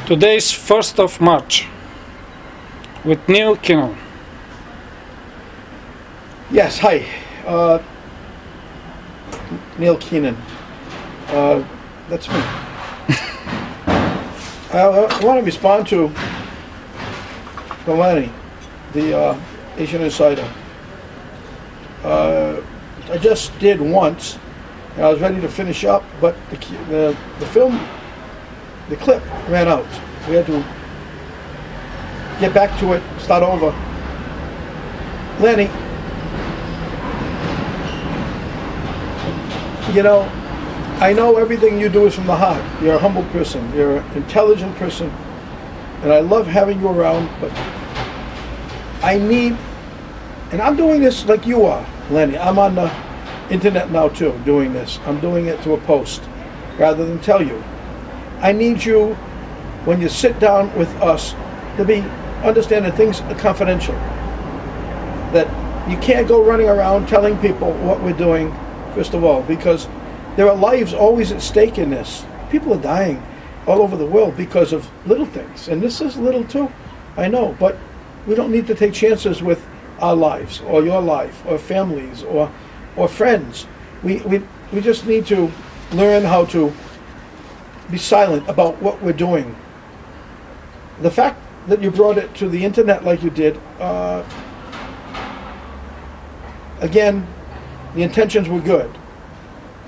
Today's 1st of March with Neil Kinnon. Yes, hi. Neil Keenan. That's me. I want to respond to Melanie, the Asian Insider. I just did once, and I was ready to finish up, but the film, the clip ran out. We had to get back to it, start over. Lenny, you know, I know everything you do is from the heart. You're a humble person. You're an intelligent person. And I love having you around, but I need, and I'm doing this like you are, Lenny. I'm on the internet now too, doing this. I'm doing it to a post rather than tell you. I need you, when you sit down with us, to understand that things are confidential. That you can't go running around telling people what we're doing, first of all, because there are lives always at stake in this. People are dying all over the world because of little things, and this is little too, I know, but we don't need to take chances with our lives, or your life, or families, or friends. We just need to learn how to be silent about what we're doing. The fact that you brought it to the internet like you did, again, the intentions were good.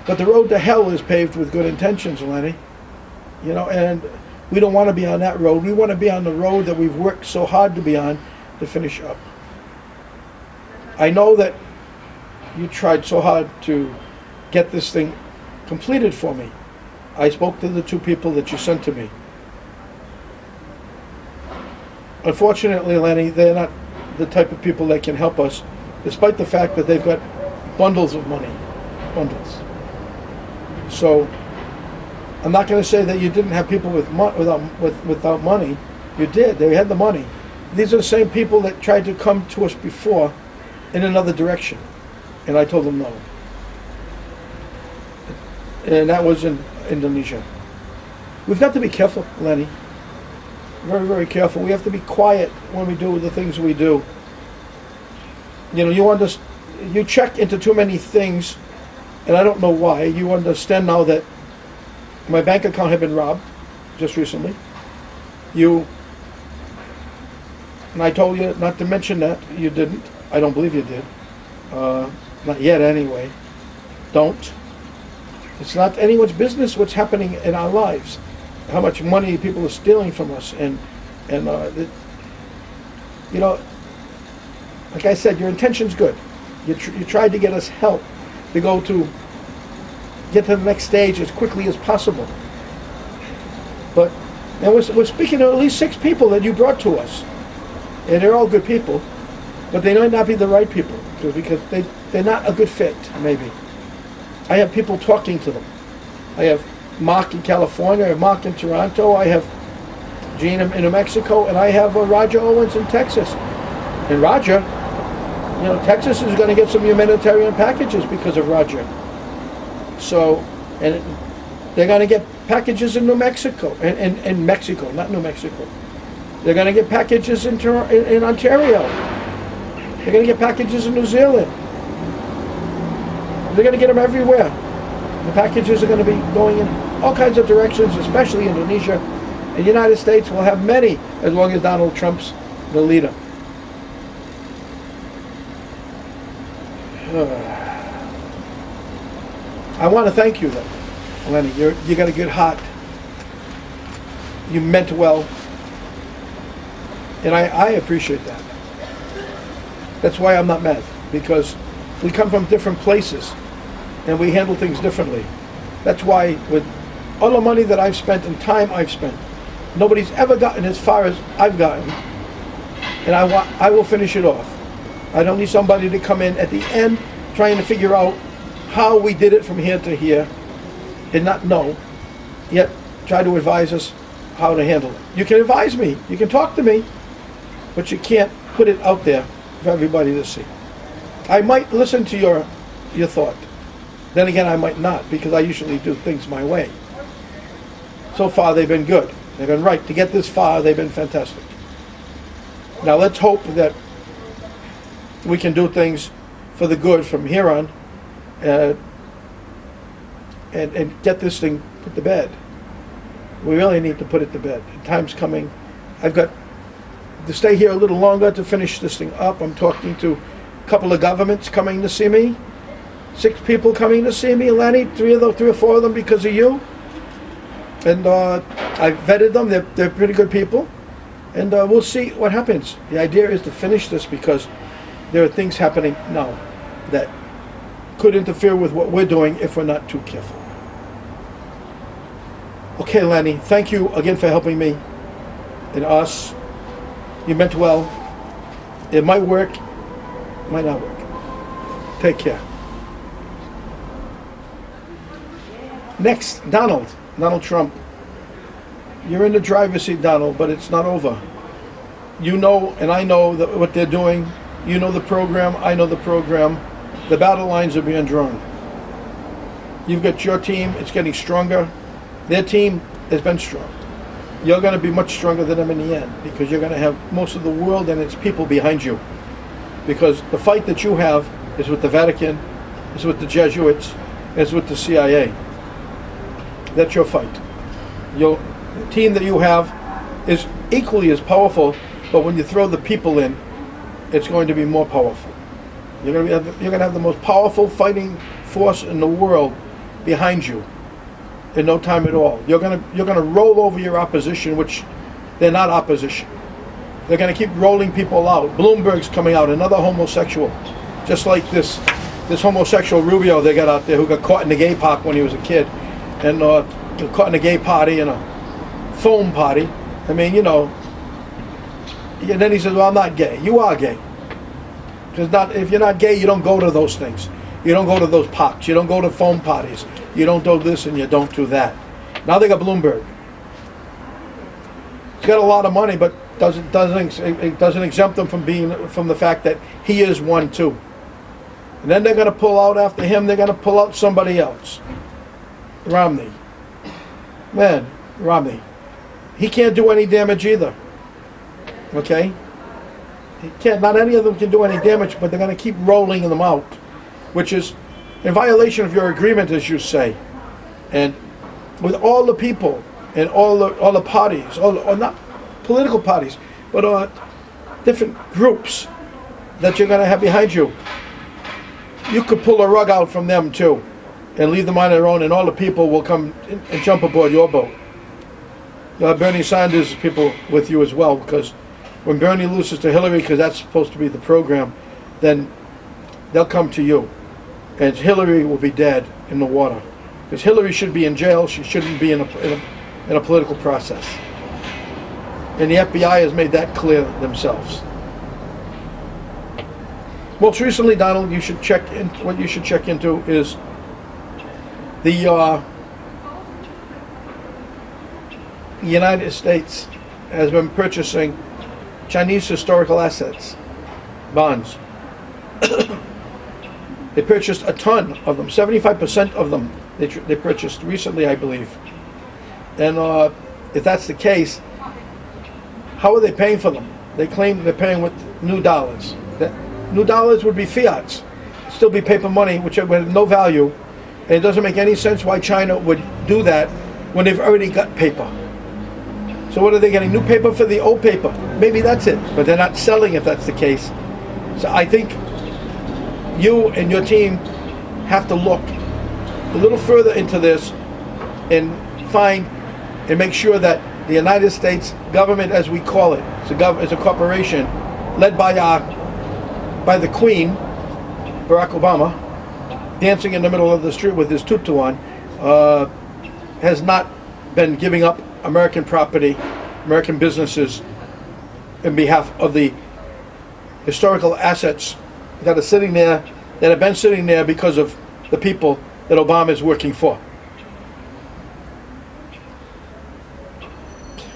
But the road to hell is paved with good intentions, Lenny. You know, and we don't want to be on that road. We want to be on the road that we've worked so hard to be on to finish up. I know that you tried so hard to get this thing completed for me. I spoke to the two people that you sent to me. Unfortunately, Lenny, they're not the type of people that can help us, despite the fact that they've got bundles of money. Bundles. So, I'm not going to say that you didn't have people without money. You did. They had the money. These are the same people that tried to come to us before in another direction. And I told them no. And that was in Indonesia. We've got to be careful, Lenny. Very, very careful. We have to be quiet when we do the things we do. You know, you check into too many things, and I don't know why. You understand now that my bank account had been robbed just recently. And I told you not to mention that. You didn't. I don't believe you did. Not yet, anyway. Don't. It's not anyone's business what's happening in our lives. How much money people are stealing from us, and you know, like I said, your intention's good. You tried to get us help to get to the next stage as quickly as possible. But and we're speaking of at least 6 people that you brought to us, and they're all good people, but they might not be the right people because they're not a good fit. Maybe I have people talking to them. I have Mark in California, I have Mark in Toronto, I have Gene in New Mexico, and I have Roger Owens in Texas. And Roger, you know, Texas is going to get some humanitarian packages because of Roger. So, and they're going to get packages in New Mexico, in Mexico, not New Mexico. They're going to get packages in Ontario. They're going to get packages in New Zealand. They're going to get them everywhere. The packages are going to be going in all kinds of directions, especially Indonesia. And the United States will have many as long as Donald Trump's the leader. I want to thank you, though, Lenny. You got a good heart. You meant well, and I appreciate that. That's why I'm not mad, because we come from different places, and we handle things differently. That's why, with all the money that I've spent and time I've spent, nobody's ever gotten as far as I've gotten, and I will finish it off. I don't need somebody to come in at the end trying to figure out how we did it from here to here and not know, yet try to advise us how to handle it. You can advise me, you can talk to me, but you can't put it out there for everybody to see. I might listen to your thought. Then again, I might not, because I usually do things my way. So far, they've been good. They've been right. To get this far, they've been fantastic. Now let's hope that we can do things for the good from here on, and get this thing put to bed. We really need to put it to bed. The time's coming. I've got to stay here a little longer to finish this thing up. I'm talking to a couple of governments coming to see me. 6 people coming to see me, Lenny. 3 or 4 of them because of you. And I vetted them. They're pretty good people. And we'll see what happens. The idea is to finish this because there are things happening now that could interfere with what we're doing if we're not too careful. Okay, Lenny, thank you again for helping me and us. You meant well. It might work, might not work. Take care. Next, Donald Trump. You're in the driver's seat, Donald, but it's not over. You know, and I know that what they're doing. You know the program, I know the program. The battle lines are being drawn. You've got your team, it's getting stronger. Their team has been strong. You're going to be much stronger than them in the end because you're going to have most of the world and its people behind you. Because the fight that you have is with the Vatican, is with the Jesuits, is with the CIA. That's your fight. The team that you have is equally as powerful, but when you throw the people in, it's going to be more powerful. You're going to have the most powerful fighting force in the world behind you in no time at all. You're going to roll over your opposition, which they're not opposition. They're going to keep rolling people out. Bloomberg's coming out, another homosexual, just like this homosexual Rubio they got out there who got caught in the gay park when he was a kid, and caught in a gay party and a foam party. I mean, you know. And then he says, well, I'm not gay. You are gay. Because if you're not gay, you don't go to those things. You don't go to those parks. You don't go to foam parties. You don't do this and you don't do that. Now they got Bloomberg. He's got a lot of money, but it doesn't exempt him from the fact that he is one too. And then they're going to pull out after him. They're going to pull out somebody else. Romney. Man, Romney. He can't do any damage either. Okay? He can't, not any of them can do any damage, but they're going to keep rolling them out, which is in violation of your agreement, as you say. And with all the people and all the parties, or not political parties, but different groups that you're going to have behind you, you could pull a rug out from them too and leave them on their own, and all the people will come and jump aboard your boat. Bernie Sanders people with you as well, because when Bernie loses to Hillary, because that's supposed to be the program, then they'll come to you. And Hillary will be dead in the water. Because Hillary should be in jail. She shouldn't be in a political process. And the FBI has made that clear themselves. Most recently, Donald, what you should check into is the United States has been purchasing Chinese historical assets, bonds. They purchased a ton of them, 75% of them they purchased recently, I believe. And if that's the case, how are they paying for them? They claim they're paying with new dollars. New dollars would be fiats. It'd still be paper money, which would have no value. And it doesn't make any sense why China would do that when they've already got paper. So what are they getting? New paper for the old paper. Maybe that's it. But they're not selling if that's the case. So I think you and your team have to look a little further into this and find and make sure that the United States government, as we call it, it's a corporation led by the Queen, Barack Obama, dancing in the middle of the street with his tutu on, has not been giving up American property, American businesses, in behalf of the historical assets that are sitting there, that have been sitting there because of the people that Obama is working for.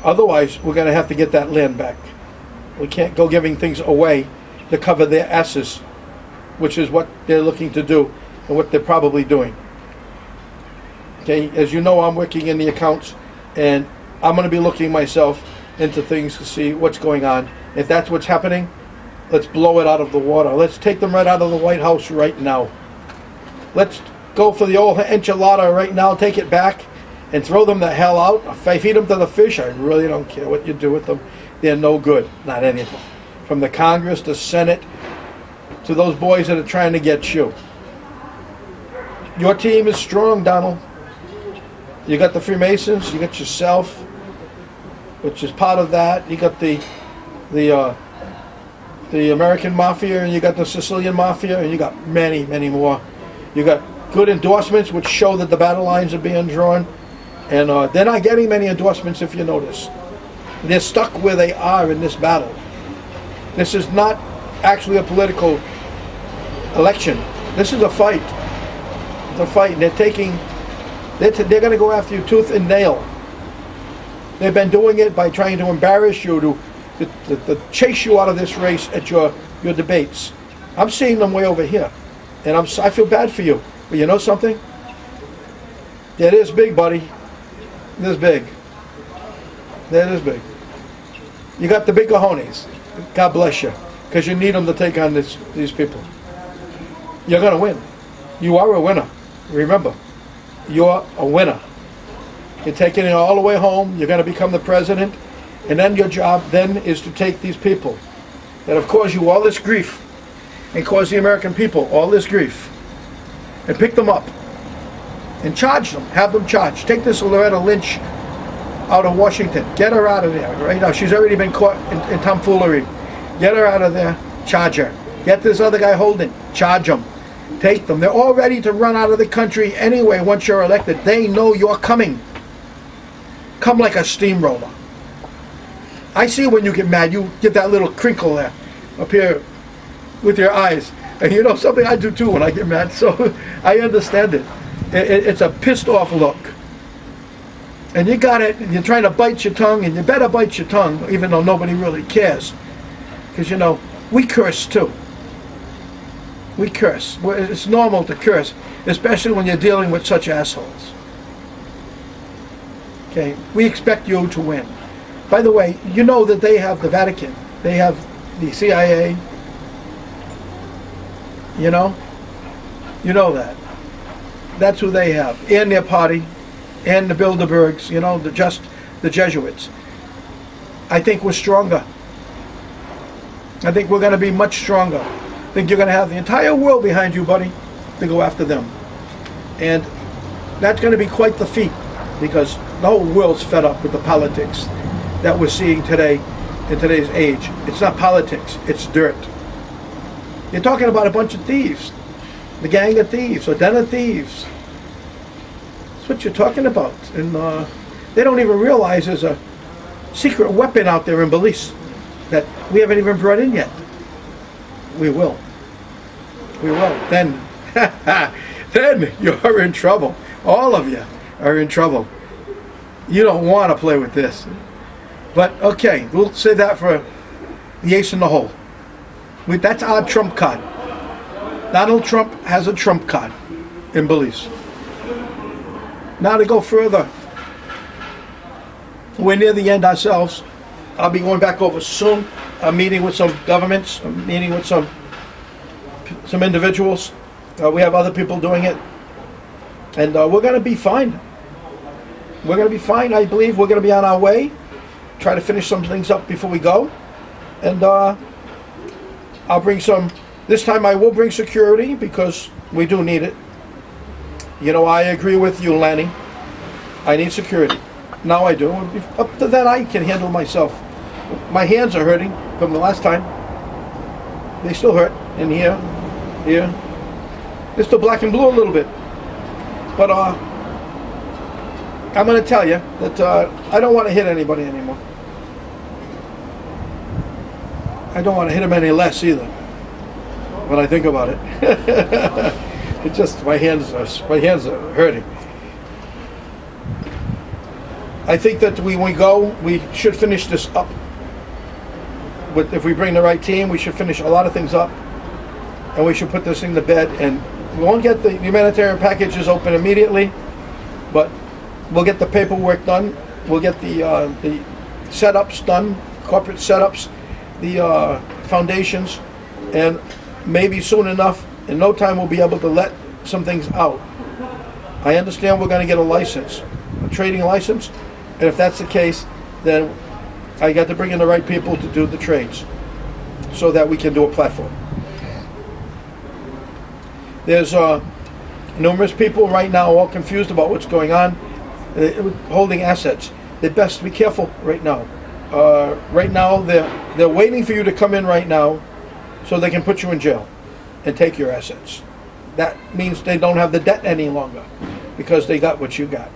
Otherwise, we're going to have to get that land back. We can't go giving things away to cover their asses, which is what they're looking to do and what they're probably doing. Okay, as you know, I'm working in the accounts, and I'm going to be looking myself into things to see what's going on. If that's what's happening, let's blow it out of the water. Let's take them right out of the White House right now. Let's go for the old enchilada right now, take it back, and throw them the hell out. If I feed them to the fish, I really don't care what you do with them. They're no good, not anything. From the Congress, the Senate, to those boys that are trying to get you. Your team is strong, Donald. You got the Freemasons, you got yourself, which is part of that. You got the American Mafia, and you got the Sicilian Mafia, and you got many, many more. You got good endorsements, which show that the battle lines are being drawn. And they're not getting many endorsements, if you notice. They're stuck where they are in this battle. This is not actually a political election. This is a fight. It's a fight, and they're going to go after you tooth and nail. They've been doing it by trying to embarrass you, to chase you out of this race at your debates. I'm seeing them way over here, and I feel bad for you. But you know something? That is big, buddy. This big. That is big. You got the big cojones. God bless you, because you need them to take on these people. You're going to win. You are a winner. Remember, you're a winner. You're taking it all the way home. You're going to become the president, and then your job then is to take these people that have caused you all this grief and caused the American people all this grief, and pick them up and charge them. Have them charged. Take this Loretta Lynch out of Washington. Get her out of there right now. She's already been caught in tomfoolery. Get her out of there. Charge her. Get this other guy Holden. Charge him. Take them. They're all ready to run out of the country anyway once you're elected. They know you're coming. Come like a steamroller. I see when you get mad, you get that little crinkle there up here with your eyes. And you know something, I do too when I get mad, so I understand it. It's a pissed off look. And you got it, and you're trying to bite your tongue, and you better bite your tongue, even though nobody really cares. Because, you know, we curse too. We curse. It's normal to curse, especially when you're dealing with such assholes. Okay, we expect you to win. By the way, you know that they have the Vatican. They have the CIA. You know? You know that. That's who they have. And their party. And the Bilderbergs. You know, the Jesuits. I think we're stronger. I think we're going to be much stronger. I think you're going to have the entire world behind you, buddy, to go after them. And that's going to be quite the feat, because the whole world's fed up with the politics that we're seeing today in today's age. It's not politics, it's dirt. You're talking about a bunch of thieves. The gang of thieves, or den of thieves. That's what you're talking about. And they don't even realize there's a secret weapon out there in Belize that we haven't even brought in yet. We will. We will. Then, then you're in trouble. All of you are in trouble. You don't want to play with this. But, okay, we'll say that for the ace in the hole. That's our trump card. Donald Trump has a trump card in Belize. Now to go further, we're near the end ourselves. I'll be going back over soon. I'm meeting with some governments. I'm meeting with some individuals. We have other people doing it. And we're going to be fine. We're going to be fine, I believe. We're going to be on our way. Try to finish some things up before we go. And I'll bring some... This time I will bring security, because we do need it. You know, I agree with you, Lanny. I need security. Now I do. Up to that, I can handle myself. My hands are hurting from the last time. They still hurt. And here. They're still black and blue a little bit. But I'm going to tell you that I don't want to hit anybody anymore. I don't want to hit them any less either. When I think about it. It just, my hands are hurting. I think that when we go, we should finish this up. But if we bring the right team, we should finish a lot of things up. And we should put this thing to bed. And we won't get the humanitarian packages open immediately, but we'll get the paperwork done. We'll get the setups done, corporate setups, the foundations, and maybe soon enough, in no time, we'll be able to let some things out. I understand we're going to get a license, a trading license, and if that's the case, then I got to bring in the right people to do the trades so that we can do a platform. There's numerous people right now all confused about what's going on holding assets. They best be careful right now. Right now, they're waiting for you to come in right now so they can put you in jail and take your assets. That means they don't have the debt any longer because they got what you got.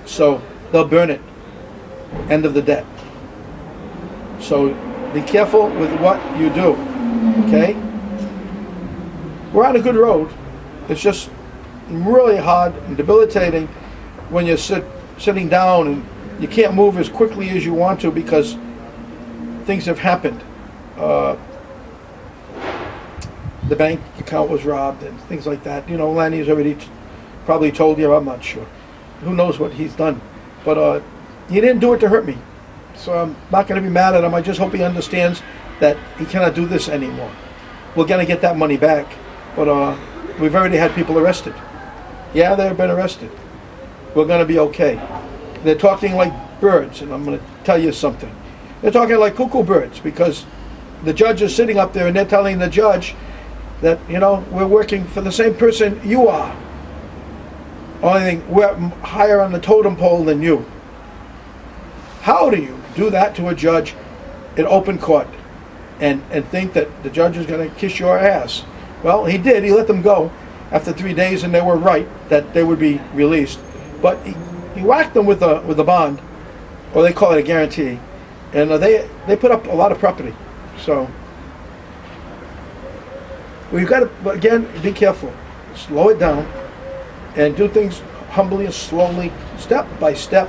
So they'll burn it. End of the debt. So be careful with what you do. Okay? We're on a good road. It's just really hard and debilitating when you're sitting down and you can't move as quickly as you want to because things have happened. The bank account was robbed and things like that. You know, Lanny's already probably told you. I'm not sure. Who knows what he's done. But he didn't do it to hurt me. So I'm not going to be mad at him. I just hope he understands that he cannot do this anymore. We're going to get that money back. But we've already had people arrested. Yeah, they've been arrested. We're going to be okay. They're talking like birds, and I'm going to tell you something. They're talking like cuckoo birds because the judge is sitting up there and they're telling the judge that, you know, we're working for the same person you are. Only thing, we're higher on the totem pole than you. How do you do that to a judge in open court and think that the judge is going to kiss your ass? Well, he did. He let them go after 3 days, and they were right that they would be released. But he whacked them with a bond, or they call it a guarantee, and they put up a lot of property. So we've got to, again, be careful. Slow it down and do things humbly and slowly, step by step.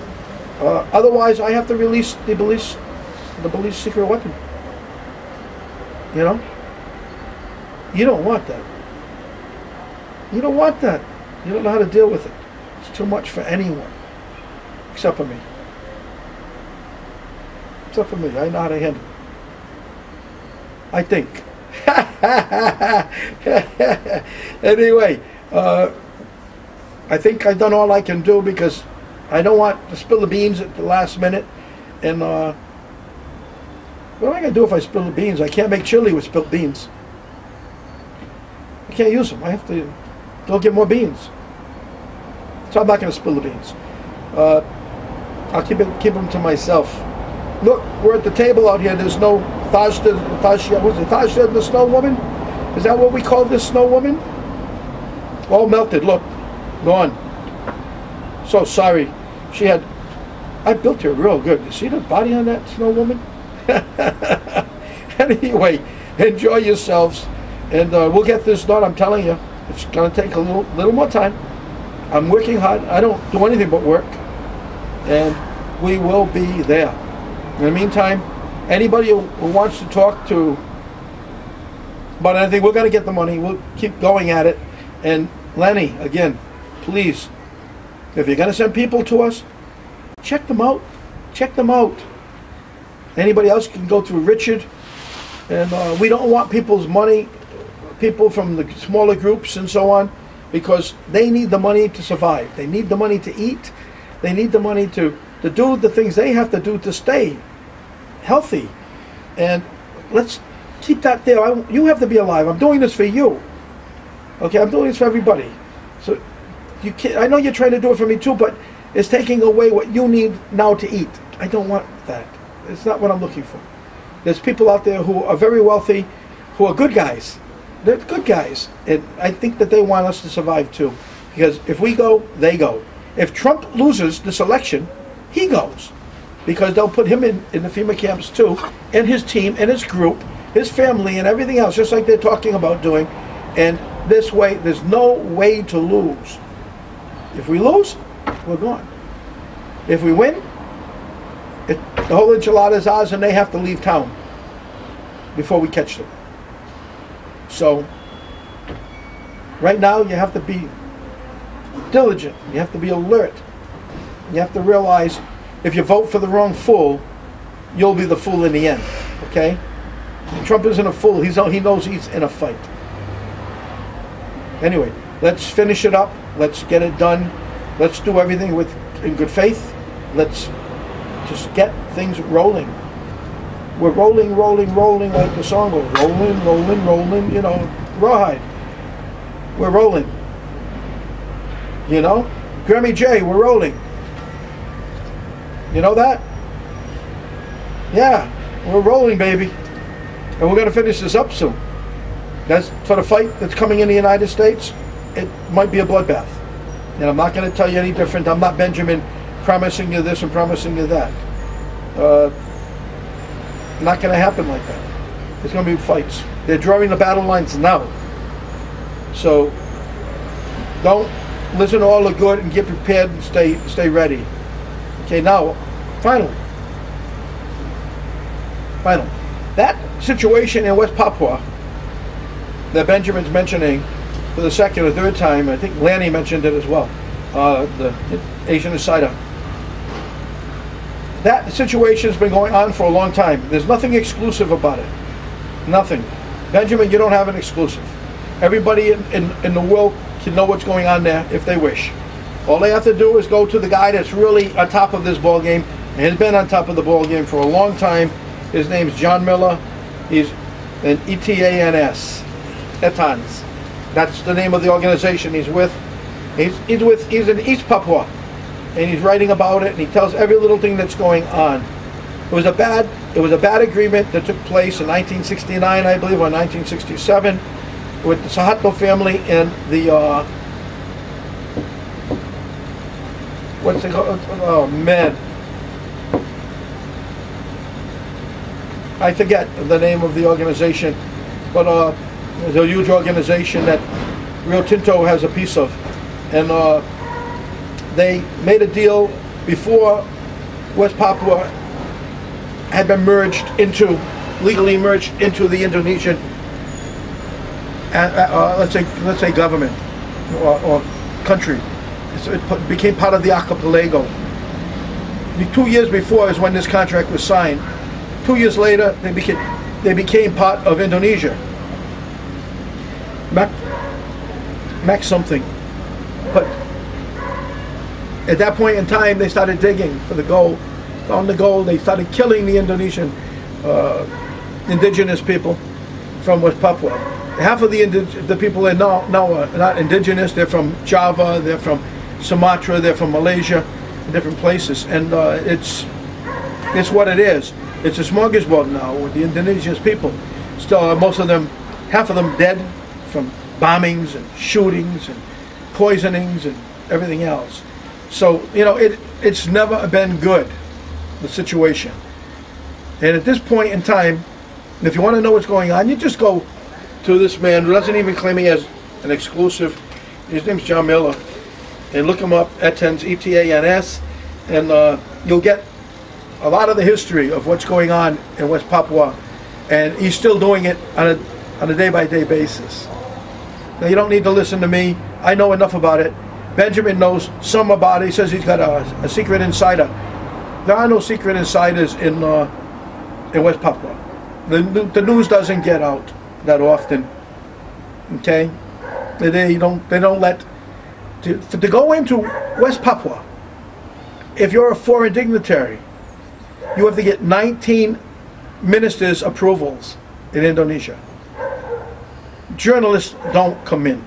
Otherwise, I have to release the police secret weapon. You know? You don't want that. You don't want that. You don't know how to deal with it. It's too much for anyone. Except for me. Except for me. I know how to handle it. I think. Anyway, I think I've done all I can do because I don't want to spill the beans at the last minute. And what am I going to do if I spill the beans? I can't make chili with spilled beans. I can't use them. I have to go get more beans. So I'm not going to spill the beans. I'll keep them to myself. Look, we're at the table out here. There's no Tasha, what's it, Tasha the snow woman? Is that what we call this snow woman? All melted, look, gone. So sorry. I built her real good. You see the body on that snow woman? Anyway, enjoy yourselves. And we'll get this done, I'm telling you. It's going to take a little more time. I'm working hard. I don't do anything but work. And we will be there. In the meantime, anybody who wants to talk to about anything, we're going to get the money. We'll keep going at it. And Lenny, again, please, if you're going to send people to us, check them out. Check them out. Anybody else can go through Richard. And we don't want people's money, people from the smaller groups and so on, because they need the money to survive. They need the money to eat. They need the money to do the things they have to do to stay healthy. And let's keep that there. You have to be alive. I'm doing this for you. Okay, I'm doing this for everybody. So you can't, I know you're trying to do it for me too, but it's taking away what you need now to eat. I don't want that. It's not what I'm looking for. There's people out there who are very wealthy, who are good guys. They're good guys. And I think that they want us to survive too. Because if we go, they go. If Trump loses this election, he goes. Because they'll put him in the FEMA camps too, and his team, and his group, his family, and everything else, just like they're talking about doing. And this way, there's no way to lose. If we lose, we're gone. If we win, the whole enchilada is ours, and they have to leave town before we catch them. So, right now, you have to be diligent. You have to be alert. You have to realize, if you vote for the wrong fool, you'll be the fool in the end. Okay? Trump isn't a fool. He knows he's in a fight. Anyway, let's finish it up. Let's get it done. Let's do everything in good faith. Let's just get things rolling. We're rolling like the song goes. Rolling, you know, rawhide. We're rolling. You know? Grammy J, we're rolling. You know that? Yeah, we're rolling, baby. And we're going to finish this up soon. That's for the fight that's coming in the United States. It might be a bloodbath. And I'm not going to tell you any different. I'm not Benjamin promising you this and promising you that. Not going to happen like that. There's going to be fights. They're drawing the battle lines now. So don't listen to all the good and get prepared and stay ready. Okay, now, final. That situation in West Papua that Benjamin's mentioning for the second or third time, I think Lanny mentioned it as well, the Asian Insider. That situation has been going on for a long time. There's nothing exclusive about it. Nothing. Benjamin, you don't have an exclusive. Everybody in the world can know what's going on there if they wish. All they have to do is go to the guy that's really on top of this ball game, and has been on top of the ball game for a long time. His name's John Miller. He's an ETANS. ETANS. That's the name of the organization he's with. He's in East Papua, and he's writing about it, and he tells every little thing that's going on. It was a bad agreement that took place in 1969, I believe, or 1967, with the Sahato family and the what's it called? Oh man, I forget the name of the organization, but it's a huge organization that Rio Tinto has a piece of, and they made a deal before West Papua had been legally merged into the Indonesian, let's say government or country. It became part of the archipelago. 2 years before is when this contract was signed. 2 years later, they became part of Indonesia. Mac something. But at that point in time, they started digging for the gold. Found the gold. They started killing the Indonesian indigenous people from West Papua. Half of the people are now are not indigenous. They're from Java. They're from Sumatra. They're from Malaysia, different places, and it's what it is. It's a smorgasbord now with the indigenous people. Still, most of them, half of them dead from bombings and shootings and poisonings and everything else. So it's never been good, the situation. And at this point in time, if you want to know what's going on, you just go to this man who doesn't even claim he has an exclusive. His name's John Miller, and look him up, ETANS, ETANS, and you'll get a lot of the history of what's going on in West Papua, and he's still doing it on a day-by-day basis. Now, you don't need to listen to me. I know enough about it. Benjamin knows some about it. He says he's got a secret insider. There are no secret insiders in West Papua. The news doesn't get out that often. Okay, they don't let to go into West Papua. If you're a foreign dignitary, you have to get 19 ministers' approvals in Indonesia. Journalists don't come in.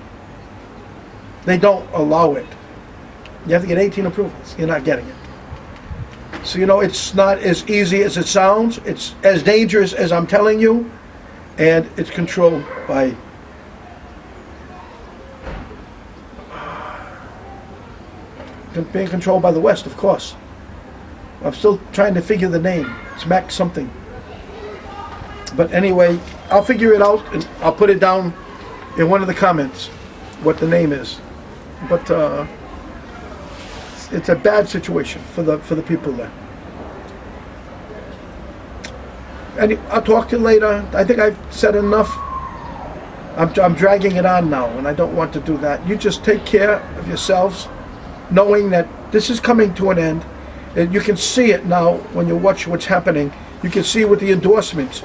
They don't allow it. You have to get 18 approvals. You're not getting it. So it's not as easy as it sounds. It's as dangerous as I'm telling you, and it's controlled by being controlled by the West, of course. I'm still trying to figure the name. It's Mac something. But anyway, I'll figure it out and I'll put it down in one of the comments what the name is. But it's a bad situation for the people there. And I'll talk to you later. I think I've said enough. I'm dragging it on now, and I don't want to do that. You just take care of yourselves. knowing that this is coming to an end. And you can see it now when you watch what's happening. You can see with the endorsements,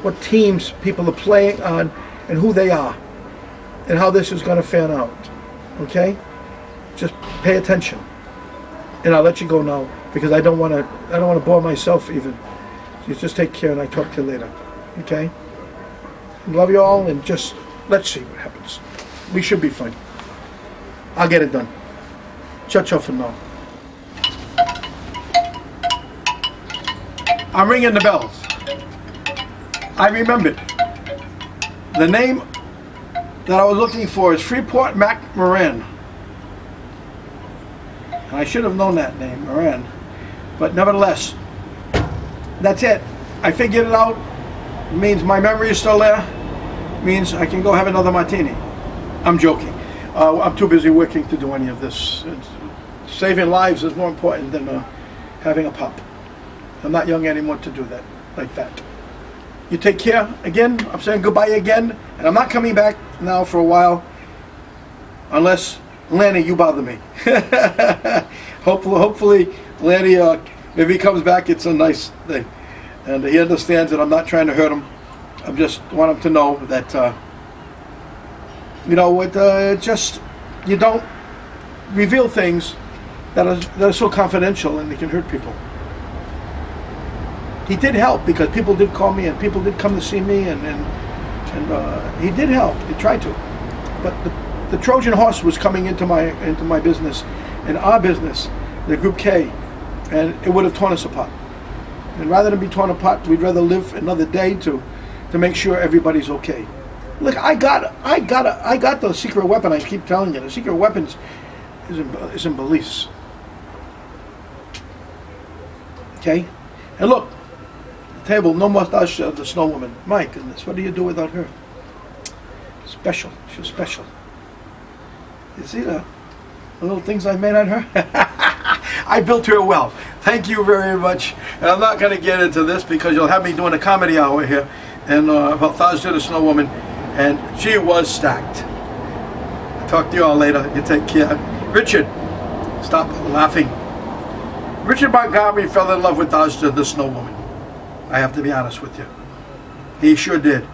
what teams people are playing on and who they are and how this is going to fan out. Okay? Just pay attention. And I'll let you go now because I don't want to bore myself even. You just take care and I talk to you later. Okay? Love you all and just let's see what happens. We should be fine. I'll get it done. Ciao, ciao for now. I'm ringing the bells. I remembered. The name that I was looking for is Freeport Mac Moran. And I should have known that name, Moran. But nevertheless, that's it. I figured it out. It means my memory is still there. It means I can go have another martini. I'm joking. I'm too busy working to do any of this. Saving lives is more important than having a pop. I'm not young anymore to do that, like that. You take care. Again, I'm saying goodbye again, and I'm not coming back now for a while, unless, Lanny, you bother me. hopefully, Lanny, if he comes back, it's a nice thing. And he understands that I'm not trying to hurt him. I just want him to know that, you know, just, you don't reveal things that are so confidential and they can hurt people. He did help because people did call me and people did come to see me and he did help. He tried to, but the Trojan horse was coming into my business, in our business, the Group K, and it would have torn us apart. And rather than be torn apart, we'd rather live another day to make sure everybody's okay. Look, I got the secret weapon. I keep telling you, the secret weapons is in Belize. Okay, and look. Table, no mustache, the snow woman. My goodness, what do you do without her? Special, she's special. You see the little things I made on her? I built her well. Thank you very much. And I'm not going to get into this because you'll have me doing a comedy hour here and about Thursday the Snow Woman, and she was stacked. I'll talk to you all later. You take care. Richard, stop laughing. Richard Montgomery fell in love with Thursday the Snow Woman. I have to be honest with you. He sure did.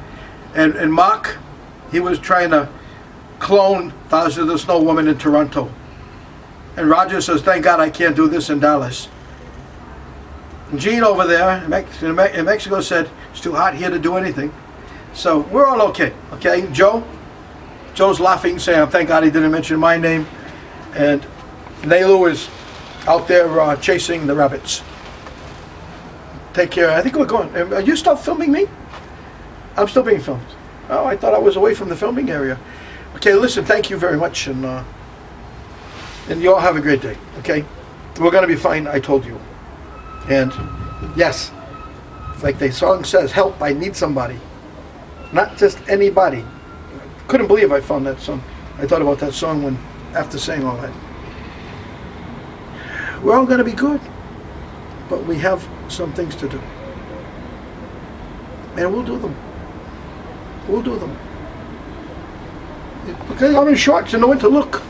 And Mark, he was trying to clone Thursday the Snow Woman in Toronto. And Roger says, thank God I can't do this in Dallas. And Gene over there in Mexico said, it's too hot here to do anything. So we're all okay. Okay, Joe's laughing, saying, thank God he didn't mention my name. And Nailu is out there chasing the rabbits. Take care. I think we're going. Are you still filming me? I'm still being filmed. Oh, I thought I was away from the filming area. Okay, listen, thank you very much, and you all have a great day, okay? We're going to be fine, I told you. And, yes, like the song says, help, I need somebody. Not just anybody. Couldn't believe I found that song. I thought about that song after saying all that. We're all going to be good. But we have some things to do. And we'll do them. We'll do them. Because I'm in shorts in the winter. Look.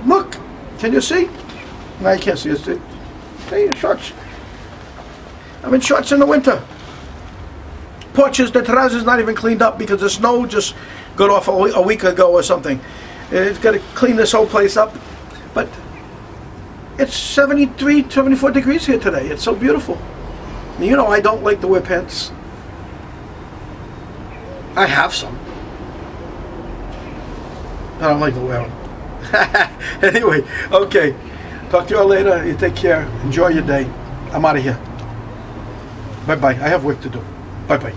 Look. Can you see? No, I can't see. Stay in shorts. I'm in shorts in the winter. Porches, the terrazza's not even cleaned up because the snow just got off a week ago or something. It's got to clean this whole place up. But it's 73, 74 degrees here today. It's so beautiful. And you know I don't like to wear pants. I have some. I don't like to wear them. Anyway, okay. Talk to you all later. You take care. Enjoy your day. I'm out of here. Bye-bye. I have work to do. Bye-bye.